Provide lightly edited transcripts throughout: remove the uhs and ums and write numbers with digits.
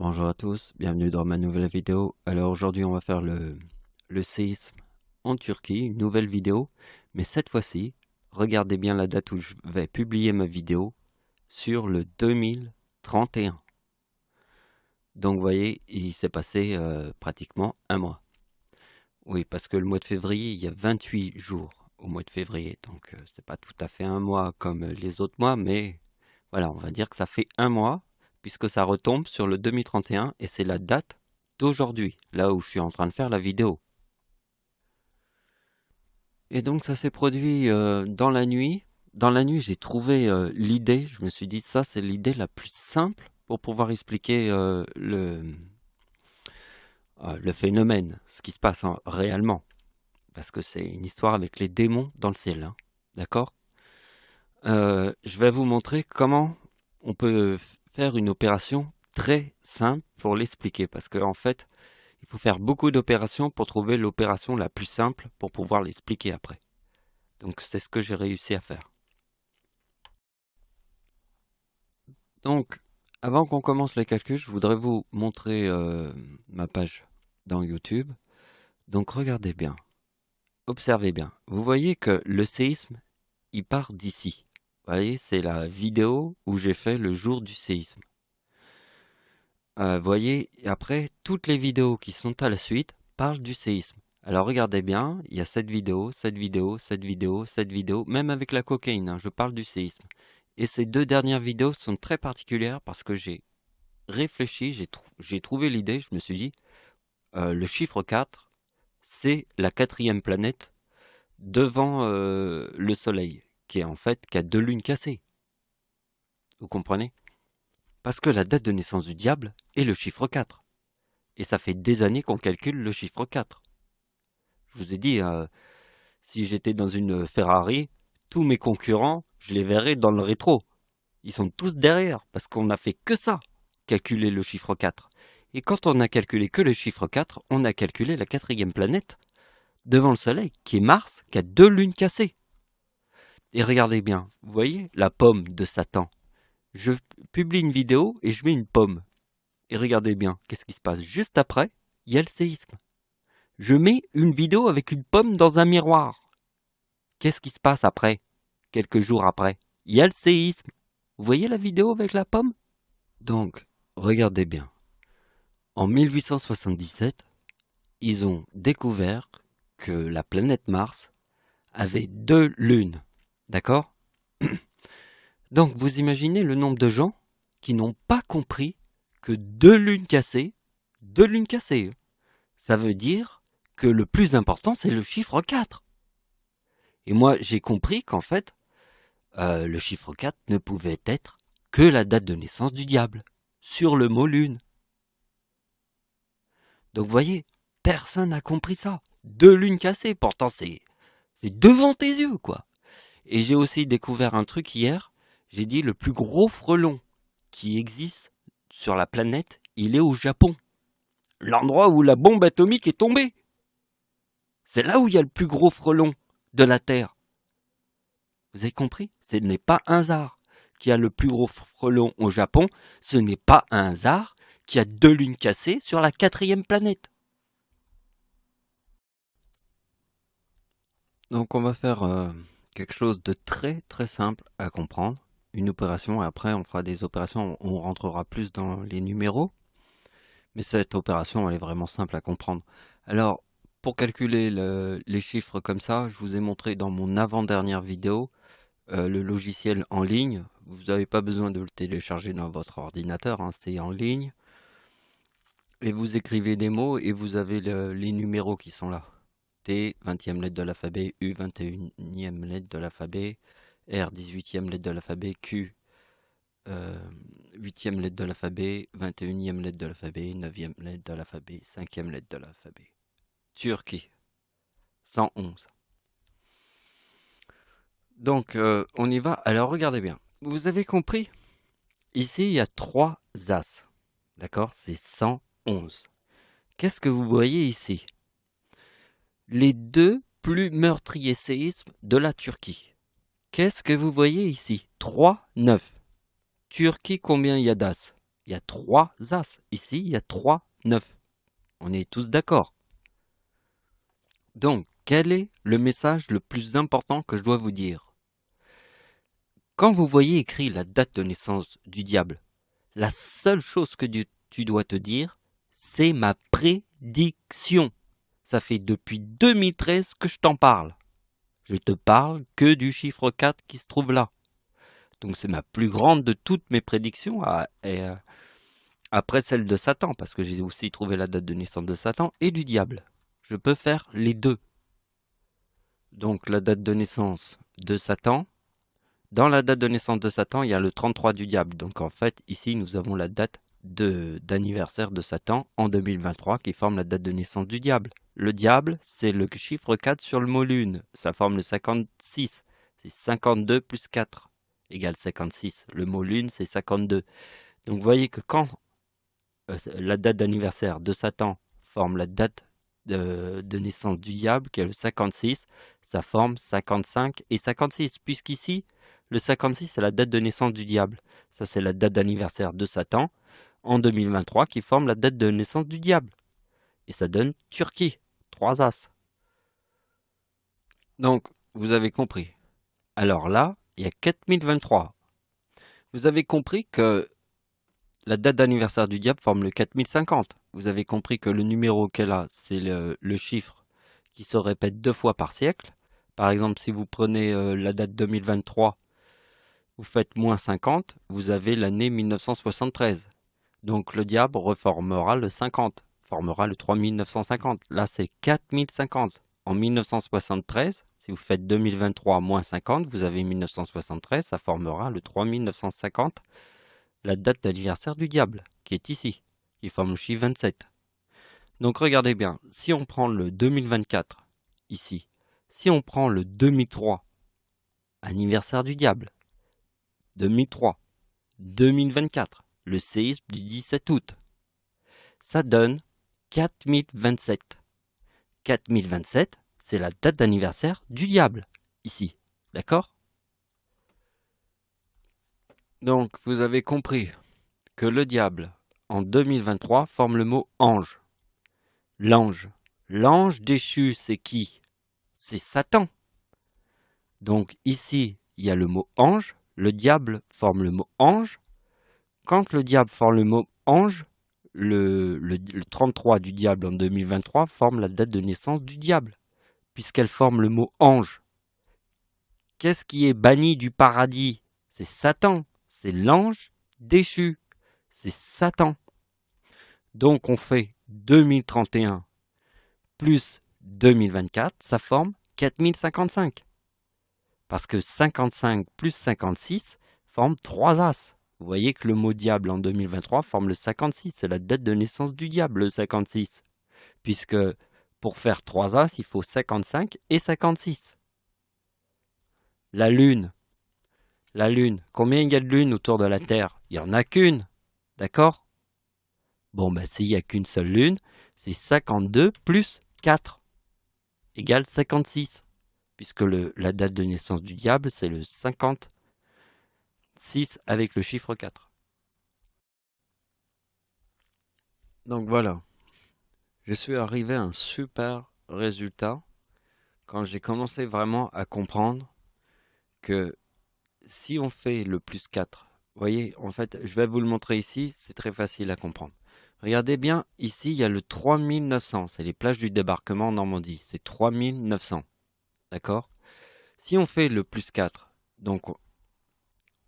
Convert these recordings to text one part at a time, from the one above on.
Bonjour à tous, bienvenue dans ma nouvelle vidéo. Alors aujourd'hui on va faire le séisme en Turquie, une nouvelle vidéo. Mais cette fois-ci, regardez bien la date où je vais publier ma vidéo sur le 2031. Donc vous voyez, il s'est passé pratiquement un mois. Oui, parce que le mois de février, il y a 28 jours au mois de février. Donc c'est pas tout à fait un mois comme les autres mois, mais voilà, on va dire que ça fait un mois, puisque ça retombe sur le 2031, et c'est la date d'aujourd'hui, là où je suis en train de faire la vidéo. Et donc ça s'est produit dans la nuit. Dans la nuit, j'ai trouvé l'idée, je me suis dit, ça c'est l'idée la plus simple pour pouvoir expliquer le phénomène, ce qui se passe réellement. Parce que c'est une histoire avec les démons dans le ciel, hein. D'accord? Je vais vous montrer comment on peut faire une opération très simple pour l'expliquer. Parce qu'en fait, il faut faire beaucoup d'opérations pour trouver l'opération la plus simple pour pouvoir l'expliquer après. Donc c'est ce que j'ai réussi à faire. Donc, avant qu'on commence les calculs, je voudrais vous montrer ma page dans YouTube. Donc regardez bien, observez bien. Vous voyez que le séisme, il part d'ici. Vous voyez, c'est la vidéo où j'ai fait le jour du séisme. Voyez, après, toutes les vidéos qui sont à la suite parlent du séisme. Alors regardez bien, il y a cette vidéo, cette vidéo, cette vidéo, cette vidéo, même avec la cocaïne, hein, je parle du séisme. Et ces deux dernières vidéos sont très particulières parce que j'ai réfléchi, j'ai trouvé l'idée, je me suis dit, le chiffre 4, c'est la quatrième planète devant le Soleil, qui est en fait, qui a deux lunes cassées. Vous comprenez? Parce que la date de naissance du diable est le chiffre 4. Et ça fait des années qu'on calcule le chiffre 4. Je vous ai dit, si j'étais dans une Ferrari, tous mes concurrents, je les verrais dans le rétro. Ils sont tous derrière, parce qu'on n'a fait que ça, calculer le chiffre 4. Et quand on a calculé que le chiffre 4, on a calculé la quatrième planète devant le Soleil, qui est Mars, qui a deux lunes cassées. Et regardez bien, vous voyez la pomme de Satan. Je publie une vidéo et je mets une pomme. Et regardez bien, qu'est-ce qui se passe juste après? Il y a le séisme. Je mets une vidéo avec une pomme dans un miroir. Qu'est-ce qui se passe après? Quelques jours après, il y a le séisme. Vous voyez la vidéo avec la pomme? Donc, regardez bien. En 1877, ils ont découvert que la planète Mars avait deux lunes. D'accord? Donc, vous imaginez le nombre de gens qui n'ont pas compris que deux lunes cassées, ça veut dire que le plus important, c'est le chiffre 4. Et moi, j'ai compris qu'en fait, le chiffre 4 ne pouvait être que la date de naissance du diable, sur le mot lune. Donc vous voyez, personne n'a compris ça. Deux lunes cassées, pourtant c'est devant tes yeux, quoi. Et j'ai aussi découvert un truc hier, j'ai dit le plus gros frelon qui existe sur la planète, il est au Japon. L'endroit où la bombe atomique est tombée. C'est là où il y a le plus gros frelon de la Terre. Vous avez compris? Ce n'est pas un hasard qui a le plus gros frelon au Japon. Ce n'est pas un hasard qui a deux lunes cassées sur la quatrième planète. Donc on va faire quelque chose de très très simple à comprendre. Une opération et après on fera des opérations, on rentrera plus dans les numéros. Mais cette opération elle est vraiment simple à comprendre. Alors pour calculer les chiffres comme ça, je vous ai montré dans mon avant-dernière vidéo le logiciel en ligne. Vous n'avez pas besoin de le télécharger dans votre ordinateur, hein, c'est en ligne. Et vous écrivez des mots et vous avez les numéros qui sont là. T, 20e lettre de l'alphabet, U, 21e lettre de l'alphabet, R, 18e lettre de l'alphabet, Q, 8e lettre de l'alphabet, 21e lettre de l'alphabet, 9e lettre de l'alphabet, 5e lettre de l'alphabet. Turquie, 111. Donc, on y va. Alors, regardez bien. Vous avez compris? Ici, il y a 3 As. D'accord? C'est 111. Qu'est-ce que vous voyez ici? Les deux plus meurtriers séismes de la Turquie. Qu'est-ce que vous voyez ici? 3, 9. Turquie, combien il y a d'As? Il y a 3 As. Ici, il y a 3 9. On est tous d'accord. Donc, quel est le message le plus important que je dois vous dire? Quand vous voyez écrit la date de naissance du diable, la seule chose que tu dois te dire, c'est ma prédiction. Ça fait depuis 2013 que je t'en parle. Je te parle que du chiffre 4 qui se trouve là. Donc c'est ma plus grande de toutes mes prédictions, après celle de Satan, parce que j'ai aussi trouvé la date de naissance de Satan et du diable. Je peux faire les deux. Donc la date de naissance de Satan. Dans la date de naissance de Satan, il y a le 33 du diable. Donc en fait, ici, nous avons la date d'anniversaire de Satan en 2023 qui forme la date de naissance du diable. Le diable, c'est le chiffre 4 sur le mot lune. Ça forme le 56. C'est 52 plus 4 égale 56. Le mot lune, c'est 52. Donc vous voyez que quand la date d'anniversaire de Satan forme la date de naissance du diable, qui est le 56, ça forme 55 et 56. Puisqu'ici, le 56, c'est la date de naissance du diable. Ça, c'est la date d'anniversaire de Satan en 2023 qui forme la date de naissance du diable. Et ça donne Turquie. 3 As. Donc, vous avez compris. Alors là, il y a 4023. Vous avez compris que la date d'anniversaire du diable forme le 4050. Vous avez compris que le numéro qu'elle a, c'est le chiffre qui se répète 2 fois par siècle. Par exemple, si vous prenez la date 2023, vous faites moins 50, vous avez l'année 1973. Donc le diable reformera le 50, formera le 3950. Là, c'est 4050. En 1973, si vous faites 2023 moins 50, vous avez 1973, ça formera le 3950, la date d'anniversaire du diable, qui est ici, qui forme le chiffre 27. Donc regardez bien, si on prend le 2024, ici, si on prend le 2003, anniversaire du diable, 2003, 2024, le séisme du 17 août, ça donne 4027. 4027, c'est la date d'anniversaire du diable, ici. D'accord? Donc, vous avez compris que le diable, en 2023, forme le mot ange. L'ange. L'ange déchu, c'est qui? C'est Satan. Donc, ici, il y a le mot ange. Le diable forme le mot ange. Quand le diable forme le mot ange, le 33 du diable en 2023 forme la date de naissance du diable, puisqu'elle forme le mot ange. Qu'est-ce qui est banni du paradis? C'est Satan, c'est l'ange déchu, c'est Satan. Donc on fait 2031 plus 2024, ça forme 4055. Parce que 55 plus 56 forme 3 As. Vous voyez que le mot diable en 2023 forme le 56, c'est la date de naissance du diable, le 56. Puisque pour faire 3 As, il faut 55 et 56. La Lune, combien il y a de lunes autour de la Terre? Il n'y en a qu'une, d'accord? Bon, ben s'il n'y a qu'une seule lune, c'est 52 plus 4 égale 56. Puisque la date de naissance du diable, c'est le 56 avec le chiffre 4. Donc voilà, je suis arrivé à un super résultat quand j'ai commencé vraiment à comprendre que si on fait le plus 4, vous voyez, en fait, je vais vous le montrer ici, c'est très facile à comprendre. Regardez bien, ici, il y a le 3900, c'est les plages du débarquement en Normandie, c'est 3900, d'accord? Si on fait le plus 4, donc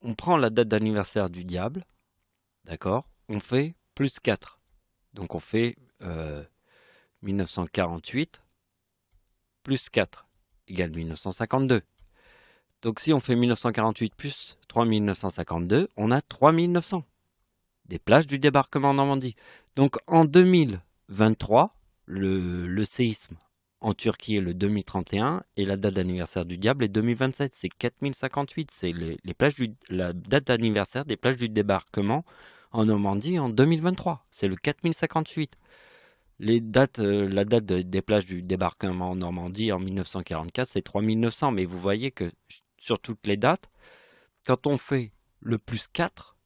on prend la date d'anniversaire du diable, d'accord? On fait plus 4, donc on fait 1948 plus 4 égale 1952. Donc si on fait 1948 plus 3952, on a 3900. Des plages du débarquement en Normandie. Donc en 2023, le séisme en Turquie est le 2031 et la date d'anniversaire du diable est 2027. C'est 4058. C'est la date d'anniversaire des plages du débarquement en Normandie en 2023. C'est le 4058. La date des plages du débarquement en Normandie en 1944, c'est 3900. Mais vous voyez que sur toutes les dates, quand on fait le plus 4,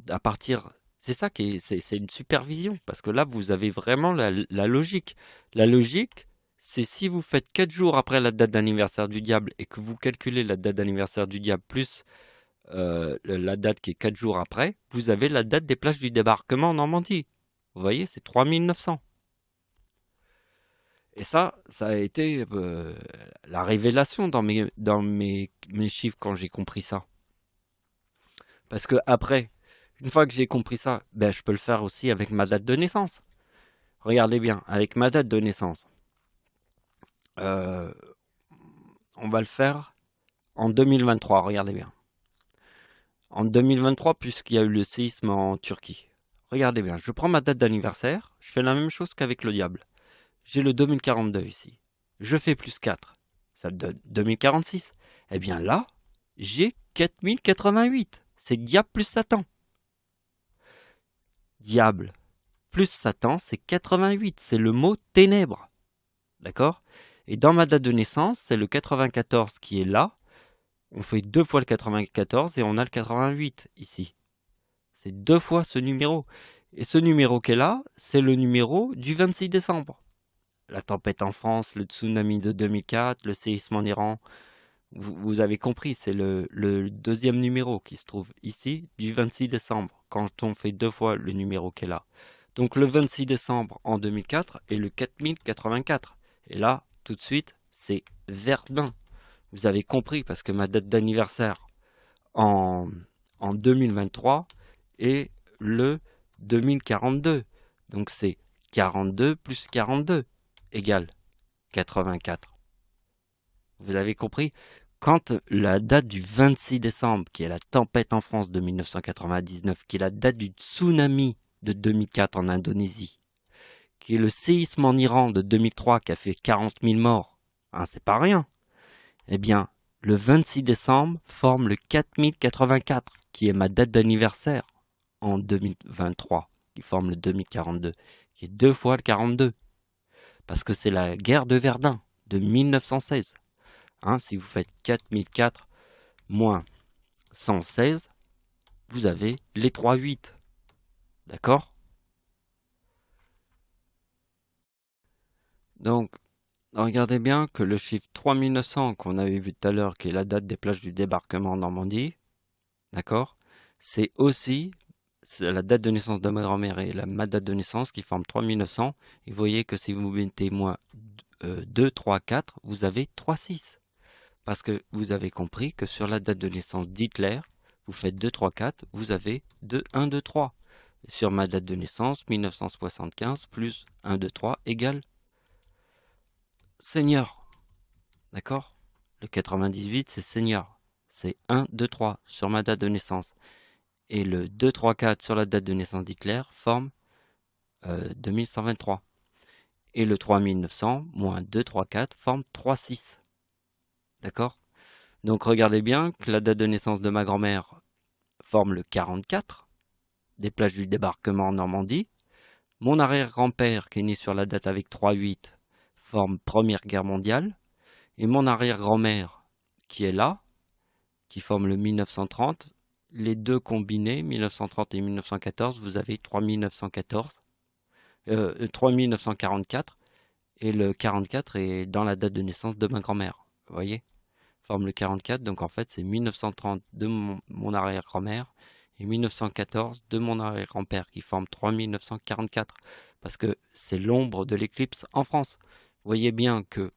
à partir, C'est ça qui est, c'est une supervision, parce que là, vous avez vraiment la logique. La logique, c'est si vous faites 4 jours après la date d'anniversaire du diable et que vous calculez la date d'anniversaire du diable plus la date qui est 4 jours après, vous avez la date des plages du débarquement en Normandie. Vous voyez, c'est 3900. Et ça a été la révélation dans mes chiffres quand j'ai compris ça. Parce que après, une fois que j'ai compris ça, ben, je peux le faire aussi avec ma date de naissance. Regardez bien, avec ma date de naissance, euh, on va le faire en 2023, regardez bien. En 2023, puisqu'il y a eu le séisme en Turquie. Regardez bien, je prends ma date d'anniversaire, je fais la même chose qu'avec le diable. J'ai le 2042 ici. Je fais plus 4. Ça me donne 2046. Eh bien là, j'ai 4088. C'est diable plus Satan. Diable plus Satan, c'est 88. C'est le mot ténèbres. D'accord? Et dans ma date de naissance, c'est le 94 qui est là. On fait 2 fois le 94 et on a le 88 ici. C'est 2 fois ce numéro. Et ce numéro qui est là, c'est le numéro du 26 décembre. La tempête en France, le tsunami de 2004, le séisme en Iran. Vous avez compris, c'est le deuxième numéro qui se trouve ici du 26 décembre, quand on fait 2 fois le numéro qui est là. Donc le 26 décembre en 2004 et le 4084. Et là, tout de suite, c'est Verdun. Vous avez compris, parce que ma date d'anniversaire en 2023 est le 2042. Donc c'est 42 plus 42 égale 84. Vous avez compris? Quand la date du 26 décembre, qui est la tempête en France de 1999, qui est la date du tsunami de 2004 en Indonésie, qui est le séisme en Iran de 2003 qui a fait 40 000 morts, hein, c'est pas rien. Eh bien, le 26 décembre forme le 4084, qui est ma date d'anniversaire en 2023, qui forme le 2042, qui est 2 fois le 42. Parce que c'est la guerre de Verdun de 1916. Hein, si vous faites 4004 moins 116, vous avez les 3 8. D'accord? Donc, regardez bien que le chiffre 3900 qu'on avait vu tout à l'heure, qui est la date des plages du débarquement en Normandie, d'accord? C'est aussi la date de naissance de ma grand-mère et ma date de naissance qui forment 3900. Et vous voyez que si vous mettez moins 2, 3, 4, vous avez 3, 6. Parce que vous avez compris que sur la date de naissance d'Hitler, vous faites 2, 3, 4, vous avez 2, 1, 2, 3. Et sur ma date de naissance, 1975 plus 1, 2, 3 égale Seigneur. D'accord? Le 98, c'est Seigneur. C'est 1, 2, 3 sur ma date de naissance. Et le 2, 3, 4 sur la date de naissance d'Hitler forme 2123. Et le 3900 moins 2, 3, 4 forme 3, 6. D'accord? Donc regardez bien que la date de naissance de ma grand-mère forme le 44, des plages du débarquement en Normandie. Mon arrière-grand-père, qui est né sur la date avec 3-8, forme Première Guerre mondiale. Et mon arrière-grand-mère, qui est là, qui forme le 1930, les deux combinés, 1930 et 1914, vous avez 3944, et le 44 est dans la date de naissance de ma grand-mère. Vous voyez? Forme le 44, donc en fait c'est 1930 de mon arrière-grand-mère et 1914 de mon arrière-grand-père qui forme 3944, parce que c'est l'ombre de l'éclipse en France. Vous voyez bien que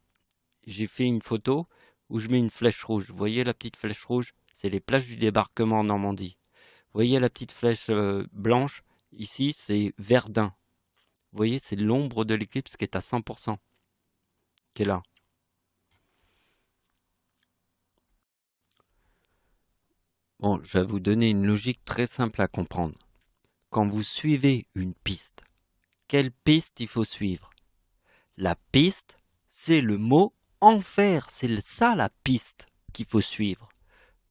j'ai fait une photo où je mets une flèche rouge. Vous voyez la petite flèche rouge? C'est les plages du débarquement en Normandie. Vous voyez la petite flèche blanche? Ici c'est Verdun. Vous voyez, c'est l'ombre de l'éclipse qui est à 100%, qui est là. Bon, je vais vous donner une logique très simple à comprendre. Quand vous suivez une piste, quelle piste il faut suivre? La piste, c'est le mot enfer. C'est ça la piste qu'il faut suivre.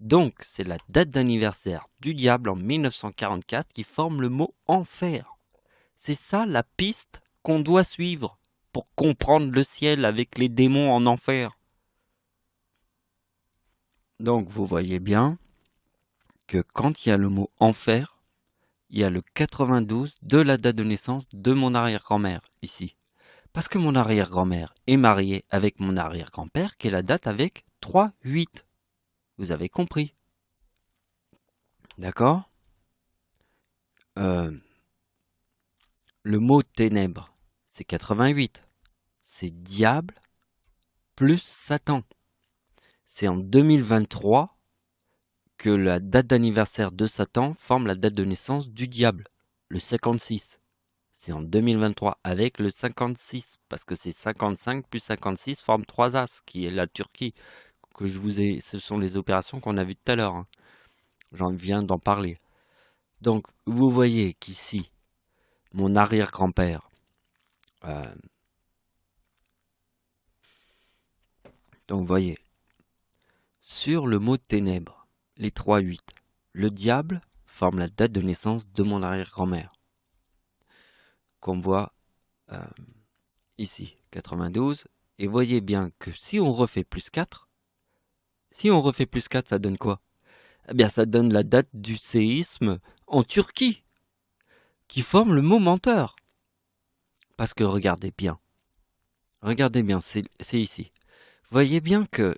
Donc, c'est la date d'anniversaire du diable en 1944 qui forme le mot enfer. C'est ça la piste qu'on doit suivre pour comprendre le ciel avec les démons en enfer. Donc, vous voyez bien que quand il y a le mot enfer, il y a le 92 de la date de naissance de mon arrière-grand-mère, ici. Parce que mon arrière-grand-mère est mariée avec mon arrière-grand-père, qui est la date avec 3-8. Vous avez compris? D'accord? Le mot ténèbres, c'est 88. C'est diable plus Satan. C'est en 2023 que la date d'anniversaire de Satan forme la date de naissance du diable, le 56. C'est en 2023 avec le 56, parce que c'est 55 plus 56 forme 3 As, qui est la Turquie, que je vous ai. Ce sont les opérations qu'on a vues tout à l'heure. Hein. J'en viens d'en parler. Donc, vous voyez qu'ici, mon arrière-grand-père, donc vous voyez, sur le mot ténèbres, les 3-8, le diable forme la date de naissance de mon arrière-grand-mère. Qu'on voit ici, 92. Et voyez bien que si on refait plus 4, ça donne quoi? Eh bien, ça donne la date du séisme en Turquie, qui forme le mot menteur. Parce que regardez bien, c'est ici. Voyez bien que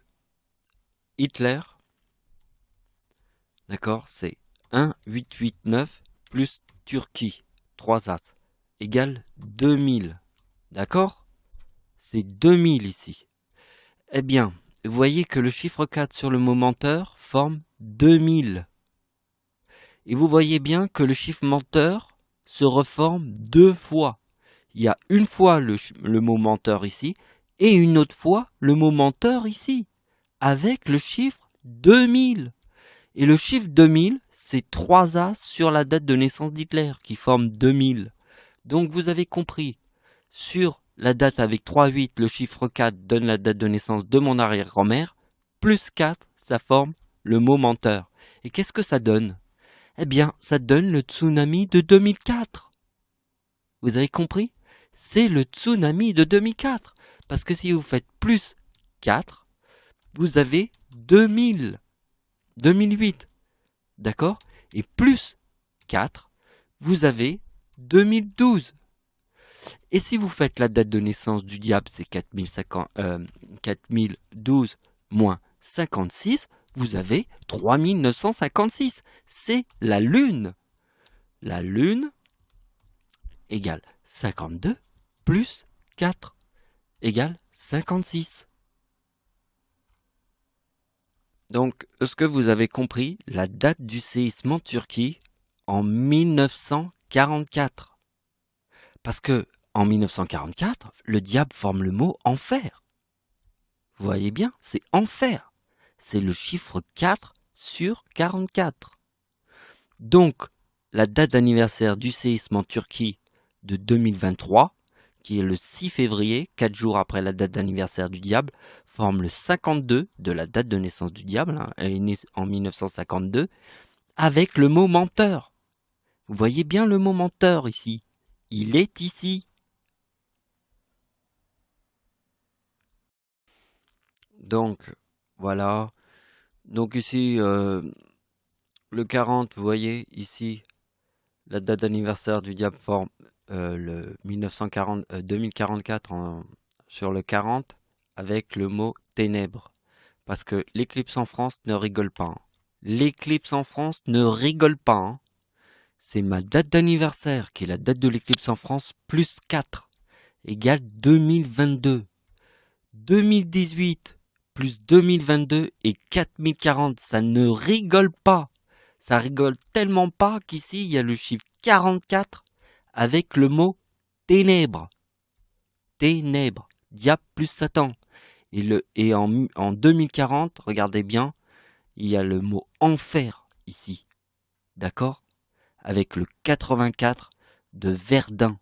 Hitler, d'accord, c'est 1889 plus Turquie, 3 As, égale 2000. D'accord? C'est 2000 ici. Eh bien, vous voyez que le chiffre 4 sur le mot menteur forme 2000. Et vous voyez bien que le chiffre menteur se reforme 2 fois. Il y a une fois le mot menteur ici et une autre fois le mot menteur ici, avec le chiffre 2000. Et le chiffre 2000, c'est 3 As sur la date de naissance d'Hitler qui forme 2000. Donc vous avez compris, sur la date avec 3-8, le chiffre 4 donne la date de naissance de mon arrière-grand-mère, plus 4, ça forme le mot menteur. Et qu'est-ce que ça donne? Eh bien, ça donne le tsunami de 2004. Vous avez compris? C'est le tsunami de 2004. Parce que si vous faites plus 4, vous avez 2000. 2008. D'accord? Et plus 4, vous avez 2012. Et si vous faites la date de naissance du diable, c'est 4012 moins 56, vous avez 3956. C'est la Lune. La Lune égale 52 plus 4 égale 56. Donc, est-ce que vous avez compris la date du séisme en Turquie en 1944? Parce que en 1944, le diable forme le mot enfer. Vous voyez bien, c'est enfer. C'est le chiffre 4 sur 44. Donc, la date d'anniversaire du séisme en Turquie de 2023, qui est le 6 février, 4 jours après la date d'anniversaire du diable, forme le 52 de la date de naissance du diable. Hein, elle est née en 1952, avec le mot menteur. Vous voyez bien le mot menteur ici. Il est ici. Donc, voilà. Donc ici, le 40, vous voyez, ici, la date d'anniversaire du diable forme le 2044 sur le 40 avec le mot ténèbres. Parce que l'éclipse en France ne rigole pas. Hein. L'éclipse en France ne rigole pas. Hein. C'est ma date d'anniversaire, qui est la date de l'éclipse en France, plus 4, égale 2022. 2018 plus 2022 et 4040, ça ne rigole pas. Ça rigole tellement pas qu'ici, il y a le chiffre 44 avec le mot ténèbres. Ténèbres, diable plus Satan. Et en 2040, regardez bien, il y a le mot enfer ici. D'accord? Avec le 84 de Verdun.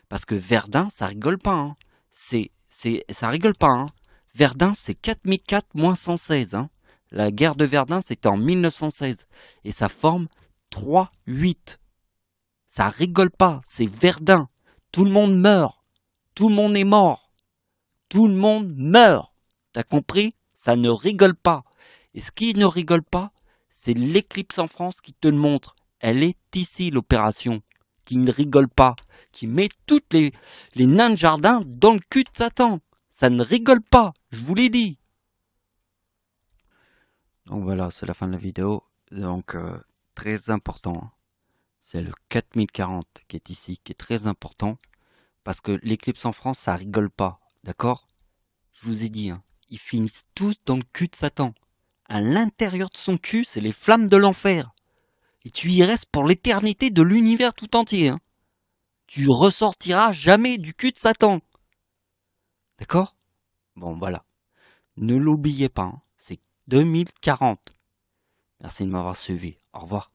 Parce que Verdun, ça rigole pas. Hein. Ça rigole pas. Hein. Verdun, c'est 4004 moins 116. Hein. La guerre de Verdun, c'était en 1916. Et ça forme 3-8. Ça rigole pas. C'est Verdun. Tout le monde meurt. Tout le monde est mort. Tout le monde meurt. T'as compris? Ça ne rigole pas. Et ce qui ne rigole pas, c'est l'éclipse en France qui te le montre. Elle est ici l'opération, qui ne rigole pas, qui met toutes les nains de jardin dans le cul de Satan. Ça ne rigole pas, je vous l'ai dit. Donc voilà, c'est la fin de la vidéo. Donc très important, c'est le 4040 qui est ici, qui est très important. Parce que l'éclipse en France, ça rigole pas, d'accord? Je vous ai dit, ils finissent tous dans le cul de Satan. À l'intérieur de son cul, c'est les flammes de l'enfer. Et tu y restes pour l'éternité de l'univers tout entier. Tu ressortiras jamais du cul de Satan. D'accord? Bon, voilà. Ne l'oubliez pas, c'est 2040. Merci de m'avoir suivi. Au revoir.